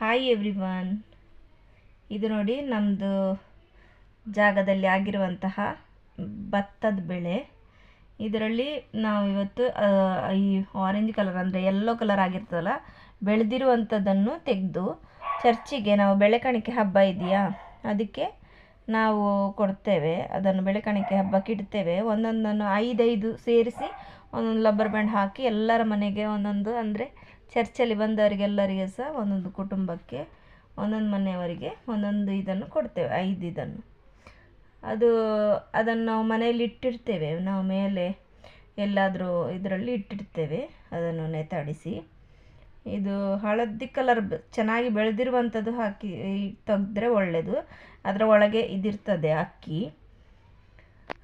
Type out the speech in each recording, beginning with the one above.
Hi everyone, ಇದು ನೋಡಿ ನಮ್ಮದು ಜಾಗದಲ್ಲಿ ಆಗಿರುವಂತಹ ಭತ್ತದ ಬೆಳೆ. ಇದರಲ್ಲಿ ನಾವು ಇವತ್ತು ಈ ಆರೆಂಜ್ ಕಲರ್ ಅಂದರೆ ಯೆಲ್ಲೋ ಕಲರ್ ಆಗಿರ್ತದಲ್ಲ, ಬೆಳೆದಿರುವಂಥದ್ದನ್ನು ತೆಗೆದು ಚರ್ಚಿಗೆ ನಾವು ಬೆಳೆಕಾಣಿಕೆ ಹಬ್ಬ ಇದೆಯಾ ಅದಕ್ಕೆ ನಾವು ಕೊಡ್ತೇವೆ. ಅದನ್ನು ಬೆಳೆಕಾಣಿಕೆ ಹಬ್ಬಕ್ಕೆ ಇಡ್ತೇವೆ. ಒಂದೊಂದನ್ನು 5 ಸೇರಿಸಿ ಒಂದೊಂದು ಲಬ್ಬರ್ ಬ್ಯಾಂಡ್ ಹಾಕಿ ಎಲ್ಲರ ಮನೆಗೆ ಒಂದೊಂದು, ಅಂದರೆ ಚರ್ಚಲ್ಲಿ ಬಂದವರಿಗೆಲ್ಲರಿಗೆ ಸಹ ಒಂದೊಂದು ಕುಟುಂಬಕ್ಕೆ ಒಂದೊಂದು ಮನೆಯವರಿಗೆ ಒಂದೊಂದು ಇದನ್ನು ಕೊಡ್ತೇವೆ, 5 ಇದನ್ನು. ಅದನ್ನು ನಾವು ಮನೆಯಲ್ಲಿ ಇಟ್ಟಿರ್ತೇವೆ. ನಾವು ಮೇಲೆ ಎಲ್ಲಾದರೂ ಇದರಲ್ಲಿ ಇಟ್ಟಿರ್ತೇವೆ ಅದನ್ನು ನೇತಾಡಿಸಿ. ಇದು ಹಳದಿ ಕಲರ್ ಚೆನ್ನಾಗಿ ಬೆಳೆದಿರುವಂಥದ್ದು ಹಾಕಿ ತೆಗೆದ್ರೆ ಒಳ್ಳೆಯದು. ಅದರ ಒಳಗೆ ಇದಿರ್ತದೆ ಅಕ್ಕಿ.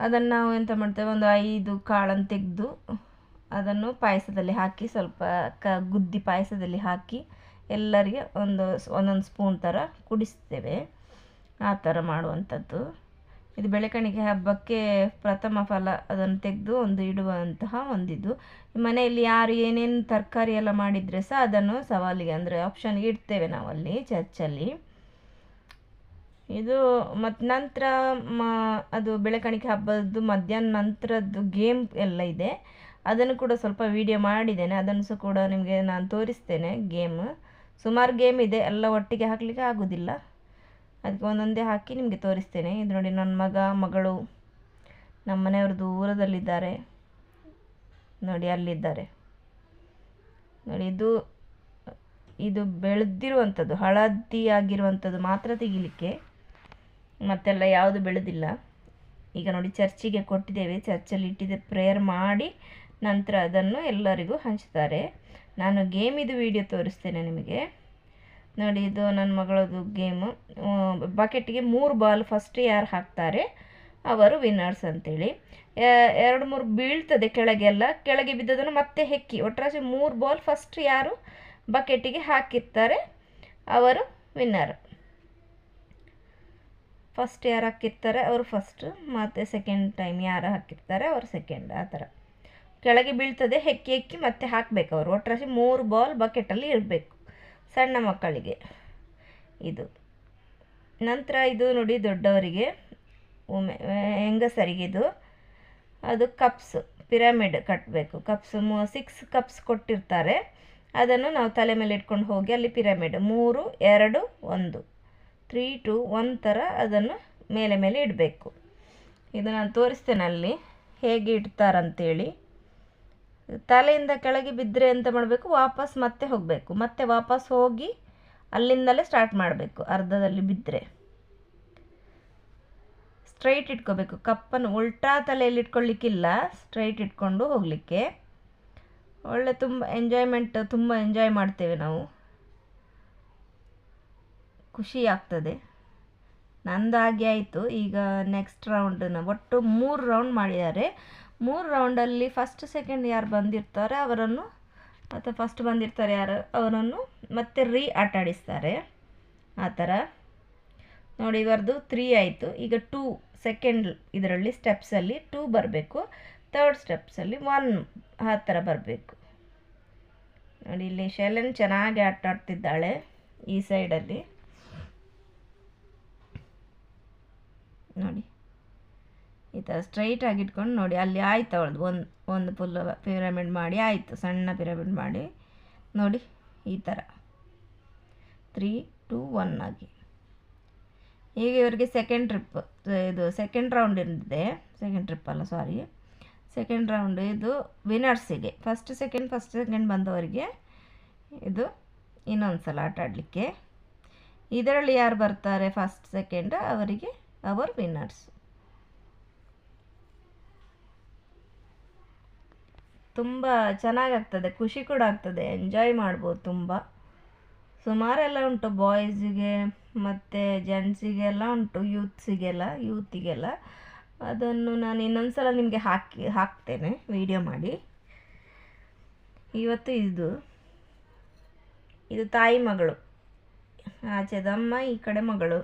ಅದನ್ನು ನಾವು ಎಂತ ಮಾಡ್ತೇವೆ, ಒಂದು 5 ಕಾಳನ್ನು ತೆಗೆದು ಅದನ್ನು ಪಾಯಸದಲ್ಲಿ ಹಾಕಿ, ಸ್ವಲ್ಪ ಗುದ್ದಿ ಪಾಯಸದಲ್ಲಿ ಹಾಕಿ ಎಲ್ಲರಿಗೆ ಒಂದೊಂದು ಸ್ಪೂನ್ ಥರ ಕುಡಿಸ್ತೇವೆ. ಆ ಥರ ಮಾಡುವಂಥದ್ದು ಇದು. ಬೆಳೆಕಾಣಿಕೆ ಹಬ್ಬಕ್ಕೆ ಪ್ರಥಮ ಫಲ ಅದನ್ನು ತೆಗೆದು ಒಂದು ಇಡುವಂತಹ ಒಂದಿದು. ಮನೆಯಲ್ಲಿ ಯಾರು ಏನೇನು ತರಕಾರಿ ಎಲ್ಲ ಮಾಡಿದರೆ ಸಹ ಅದನ್ನು ಸವಾಲಿಗೆ, ಅಂದರೆ ಆಪ್ಷನ್ಗೆ ಇಡ್ತೇವೆ ನಾವಲ್ಲಿ ಚರ್ಚಲ್ಲಿ. ಇದು ಮತ್ತು ನಂತರ ಅದು ಬೆಳೆಕಾಣಿಕೆ ಹಬ್ಬದ್ದು ಮಧ್ಯಾಹ್ನ ನಂತರದ್ದು ಗೇಮ್ ಎಲ್ಲ ಇದೆ. ಅದನ್ನು ಕೂಡ ಸ್ವಲ್ಪ ವಿಡಿಯೋ ಮಾಡಿದ್ದೇನೆ, ಅದನ್ನು ಸಹ ಕೂಡ ನಿಮಗೆ ನಾನು ತೋರಿಸ್ತೇನೆ. ಸುಮಾರು ಗೇಮ್ ಇದೆ, ಎಲ್ಲ ಒಟ್ಟಿಗೆ ಹಾಕಲಿಕ್ಕೆ ಆಗೋದಿಲ್ಲ, ಅದಕ್ಕೆ ಒಂದೊಂದೇ ಹಾಕಿ ನಿಮಗೆ ತೋರಿಸ್ತೇನೆ. ಇದು ನೋಡಿ, ನನ್ನ ಮಗ ಮಗಳು ನಮ್ಮ ಮನೆಯವರು ದೂರದಲ್ಲಿದ್ದಾರೆ ನೋಡಿ, ಅಲ್ಲಿದ್ದಾರೆ ನೋಡಿ. ಇದು ಬೆಳೆದಿರುವಂಥದ್ದು, ಹಳದಿ ಆಗಿರುವಂಥದ್ದು ಮಾತ್ರ ತೆಗಿಲಿಕ್ಕೆ, ಮತ್ತೆಲ್ಲ ಯಾವುದು ಬೆಳೆದಿಲ್ಲ. ಈಗ ನೋಡಿ ಚರ್ಚಿಗೆ ಕೊಟ್ಟಿದ್ದೇವೆ, ಚರ್ಚಲ್ಲಿ ಇಟ್ಟಿದ್ದೆ. ಪ್ರೇಯರ್ ಮಾಡಿ ನಂತರ ಅದನ್ನು ಎಲ್ಲರಿಗೂ ಹಂಚ್ತಾರೆ. ನಾನು ಗೇಮಿದು ವಿಡಿಯೋ ತೋರಿಸ್ತೇನೆ ನಿಮಗೆ ನೋಡಿ. ಇದು ನನ್ನ ಮಗಳದು ಗೇಮು. ಬಕೆಟಿಗೆ 3 ಬಾಲ್ ಫಸ್ಟ್ ಯಾರು ಹಾಕ್ತಾರೆ ಅವರು ವಿನ್ನರ್ಸ್ ಅಂತೇಳಿ. 2-3 ಬೀಳ್ತದೆ ಕೆಳಗೆಲ್ಲ, ಕೆಳಗೆ ಬಿದ್ದದನ್ನು ಮತ್ತೆ ಹೆಕ್ಕಿ ಒಟ್ಟರಾಶಿ 3 ಬಾಲ್ ಫಸ್ಟ್ ಯಾರು ಬಕೆಟಿಗೆ ಹಾಕಿರ್ತಾರೆ ಅವರು ವಿನ್ನರ್. ಫಸ್ಟ್ ಯಾರು ಹಾಕಿರ್ತಾರೆ ಅವರು ಫಸ್ಟ್, ಮತ್ತು ಸೆಕೆಂಡ್ ಟೈಮ್ ಯಾರು ಹಾಕಿರ್ತಾರೆ ಅವರು ಸೆಕೆಂಡ್. ಆ ಥರ ಕೆಳಗೆ ಬೀಳ್ತದೆ, ಹೆಕ್ಕಿ ಮತ್ತೆ ಹಾಕಬೇಕು ಅವರು. ಒಟ್ಟರಾಶಿ 3 ಬಾಲ್ ಬಕೆಟಲ್ಲಿ ಇರಬೇಕು ಸಣ್ಣ ಮಕ್ಕಳಿಗೆ ಇದು. ನಂತರ ಇದು ನೋಡಿ ದೊಡ್ಡವರಿಗೆ, ಹೆಂಗಸರಿಗೆ ಇದು. ಅದು ಕಪ್ಸ್, ಪಿರಮಿಡ್ ಕಟ್ಟಬೇಕು. 6 ಕಪ್ಸ್ ಕೊಟ್ಟಿರ್ತಾರೆ, ಅದನ್ನು ನಾವು ತಲೆ ಮೇಲೆ ಇಟ್ಕೊಂಡು ಹೋಗಿ ಅಲ್ಲಿ ಪಿರಮಿಡ್ 3, 2, 1, 3, 2, 1 ಥರ ಅದನ್ನು ಮೇಲೆ ಇಡಬೇಕು. ಇದು ನಾನು ತೋರಿಸ್ತೇನೆ ಅಲ್ಲಿ ಹೇಗೆ ಇಡ್ತಾರಂತೇಳಿ. ತಲೆಯಿಂದ ಕೆಳಗೆ ಬಿದ್ದರೆ ಎಂತ ಮಾಡಬೇಕು, ವಾಪಸ್ ಮತ್ತೆ ಹೋಗಬೇಕು, ಮತ್ತೆ ವಾಪಸ್ ಹೋಗಿ ಅಲ್ಲಿಂದಲೇ ಸ್ಟಾರ್ಟ್ ಮಾಡಬೇಕು. ಅರ್ಧದಲ್ಲಿ ಬಿದ್ದರೆ ಸ್ಟ್ರೈಟ್ ಇಟ್ಕೋಬೇಕು, ಕಪ್ಪನ್ನು ಉಲ್ಟಾ ತಲೆಯಲ್ಲಿ ಇಟ್ಕೊಳ್ಳಿಕ್ಕಿಲ್ಲ, ಸ್ಟ್ರೈಟ್ ಇಟ್ಕೊಂಡು ಹೋಗಲಿಕ್ಕೆ. ಒಳ್ಳೆ ತುಂಬ ಎಂಜಾಯ್ ಮಾಡ್ತೇವೆ ನಾವು, ಖುಷಿ ಆಗ್ತದೆ. ನಂದಾಗಿ ಆಯಿತು. ಈಗ ನೆಕ್ಸ್ಟ್ ರೌಂಡನ್ನು ಒಟ್ಟು 3 ರೌಂಡ್ ಮಾಡಿದ್ದಾರೆ. 3 ರೌಂಡಲ್ಲಿ ಫಸ್ಟ್ ಸೆಕೆಂಡ್ ಯಾರು ಬಂದಿರ್ತಾರೆ ಅವರನ್ನು, ಅಥವಾ ಫಸ್ಟ್ ಬಂದಿರ್ತಾರೆ ಯಾರು ಅವರನ್ನು ಮತ್ತೆ ಆಟ ಆಡಿಸ್ತಾರೆ. ಆ ಥರ ನೋಡಿ, ಇವರದು 3 ಆಯಿತು. ಈಗ 2 ಸೆಕೆಂಡ್ ಇದರಲ್ಲಿ ಸ್ಟೆಪ್ಸಲ್ಲಿ 2 ಬರಬೇಕು, ಥರ್ಡ್ ಸ್ಟೆಪ್ಸಲ್ಲಿ 1 ಆ ಥರ ಬರಬೇಕು ನೋಡಿ. ಇಲ್ಲಿ ಶೆಲೆನ್ ಚೆನ್ನಾಗಿ ಆಟ ಆಡ್ತಿದ್ದಾಳೆ ಈ ಸೈಡಲ್ಲಿ ನೋಡಿ. ಈ ಥರ ಸ್ಟ್ರೈಟ್ ಆಗಿಟ್ಕೊಂಡು ನೋಡಿ, ಅಲ್ಲಿ ಆಯ್ತು ಅವಳದು. ಒಂದು ಫುಲ್ ಪಿರಮಿಡ್ ಮಾಡಿ ಆಯಿತು, ಸಣ್ಣ ಪಿರಮಿಡ್ ಮಾಡಿ ನೋಡಿ. ಈ ಥರ 3, 2, 1 ಆಗಿ. ಈಗ ಇವರಿಗೆ ಸೆಕೆಂಡ್ ಟ್ರಿಪ್, ಇದು ಸೆಕೆಂಡ್ ರೌಂಡ್ ಇರುತ್ತೆ. ಸೆಕೆಂಡ್ ರೌಂಡ್ ಇದು ವಿನ್ನರ್ಸಿಗೆ. ಫಸ್ಟ್ ಸೆಕೆಂಡ್ ಬಂದವರಿಗೆ ಇದು ಇನ್ನೊಂದು ಸಲ ಆಟ ಆಡಲಿಕ್ಕೆ. ಇದರಲ್ಲಿ ಯಾರು ಬರ್ತಾರೆ ಫಸ್ಟ್ ಸೆಕೆಂಡ್ ಅವರಿಗೆ ಅವರು ವಿನ್ನರ್ಸ್. ತುಂಬ ಚೆನ್ನಾಗಾಗ್ತದೆ, ಖುಷಿ ಕೂಡ ಆಗ್ತದೆ, ಎಂಜಾಯ್ ಮಾಡ್ಬೋದು ತುಂಬ. ಸುಮಾರೆಲ್ಲ ಉಂಟು, ಬಾಯ್ಸಿಗೆ ಮತ್ತು ಜೆಂಟ್ಸಿಗೆಲ್ಲ ಉಂಟು, ಯೂತಿಗೆಲ್ಲ. ಅದನ್ನು ನಾನು ಇನ್ನೊಂದು ಸಲ ನಿಮಗೆ ಹಾಕ್ತೇನೆ ವಿಡಿಯೋ ಮಾಡಿ. ಇವತ್ತು ಇದು ತಾಯಿ ಮಗಳು, ಆಚೆದಮ್ಮ, ಈ ಕಡೆ ಮಗಳು.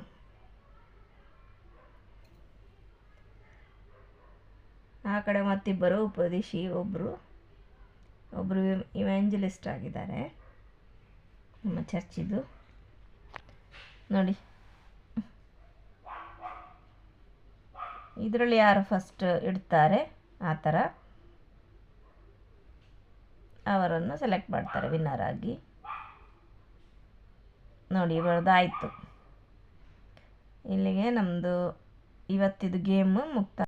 ಆ ಕಡೆ ಮತ್ತಿಬ್ಬರು ಉಪದೇಶಿ, ಒಬ್ಬರು ಇವ್ಯಾಂಜಲಿಸ್ಟ್ ಆಗಿದ್ದಾರೆ ನಮ್ಮ ಚರ್ಚಿದು. ನೋಡಿ, ಇದರಲ್ಲಿ ಯಾರು ಫಸ್ಟ್ ಇಡ್ತಾರೆ ಆ ಥರ ಅವರನ್ನು ಸೆಲೆಕ್ಟ್ ಮಾಡ್ತಾರೆ ವಿನ್ನರ್ ಆಗಿ. ನೋಡಿ ಇವರದ್ದು ಆಯಿತು. ಇಲ್ಲಿಗೆ ನಮ್ಮದು ಇವತ್ತಿದು ಗೇಮ್ ಮುಕ್ತ.